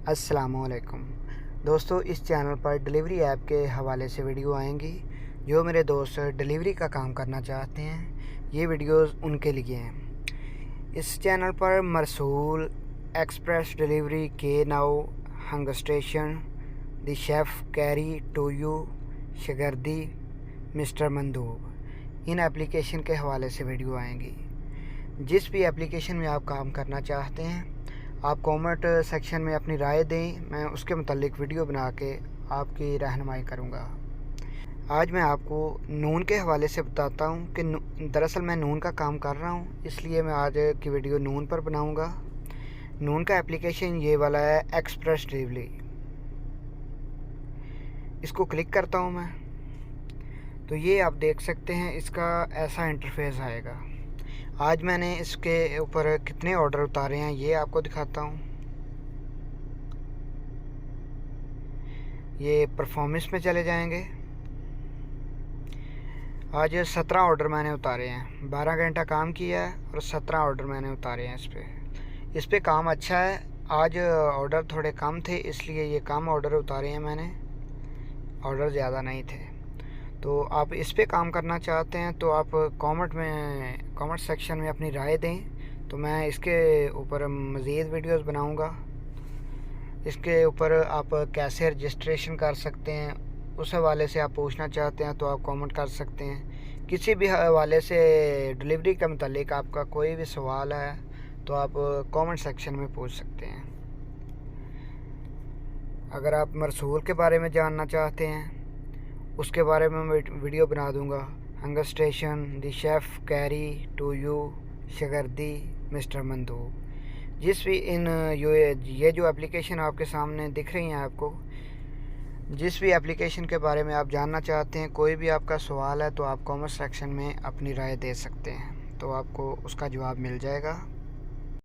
अस्सलामुअलैकुम दोस्तों, इस चैनल पर डिलीवरी ऐप के हवाले से वीडियो आएंगी। जो मेरे दोस्त डिलीवरी का काम करना चाहते हैं, ये वीडियोस उनके लिए हैं। इस चैनल पर मरसूल, एक्सप्रेस डिलीवरी, के now, Hunger Station, the Chefz, carry to you, Shgardi, mister Mandoob, इन एप्लीकेशन के हवाले से वीडियो आएंगी। जिस भी एप्लीकेशन में आप काम करना चाहते हैं, आप कमेंट सेक्शन में अपनी राय दें, मैं उसके मुतालिक वीडियो बना के आपकी रहनुमाई करूँगा। आज मैं आपको नून के हवाले से बताता हूँ कि दरअसल मैं नून का काम कर रहा हूँ, इसलिए मैं आज की वीडियो नून पर बनाऊँगा। नून का एप्लीकेशन ये वाला है, एक्सप्रेस डिलीवरी। इसको क्लिक करता हूँ मैं, तो ये आप देख सकते हैं, इसका ऐसा इंटरफेस आएगा। आज मैंने इसके ऊपर कितने ऑर्डर उतारे हैं ये आपको दिखाता हूँ। ये परफॉर्मेंस में चले जाएंगे। आज 17 ऑर्डर मैंने उतारे हैं। 12 घंटा काम किया है और 17 ऑर्डर मैंने उतारे हैं इस पे काम अच्छा है। आज ऑर्डर थोड़े कम थे, इसलिए ये कम ऑर्डर उतारे हैं मैंने, ऑर्डर ज़्यादा नहीं थे। तो आप इस पे काम करना चाहते हैं तो आप कमेंट सेक्शन में अपनी राय दें, तो मैं इसके ऊपर मज़ीद वीडियोस बनाऊंगा। इसके ऊपर आप कैसे रजिस्ट्रेशन कर सकते हैं, उस हवाले से आप पूछना चाहते हैं तो आप कमेंट कर सकते हैं। किसी भी हवाले से डिलीवरी के मुतालिक आपका कोई भी सवाल है तो आप कमेंट सेक्शन में पूछ सकते हैं। अगर आप मरसूल के बारे में जानना चाहते हैं, उसके बारे में मैं वीडियो बना दूंगा। Hunger Station, the Chefz, carry to you, Shgardi, mister Mandoob, जिस भी ये जो एप्लीकेशन आपके सामने दिख रही हैं आपको, जिस भी एप्लीकेशन के बारे में आप जानना चाहते हैं, कोई भी आपका सवाल है तो आप कमेंट सेक्शन में अपनी राय दे सकते हैं, तो आपको उसका जवाब मिल जाएगा।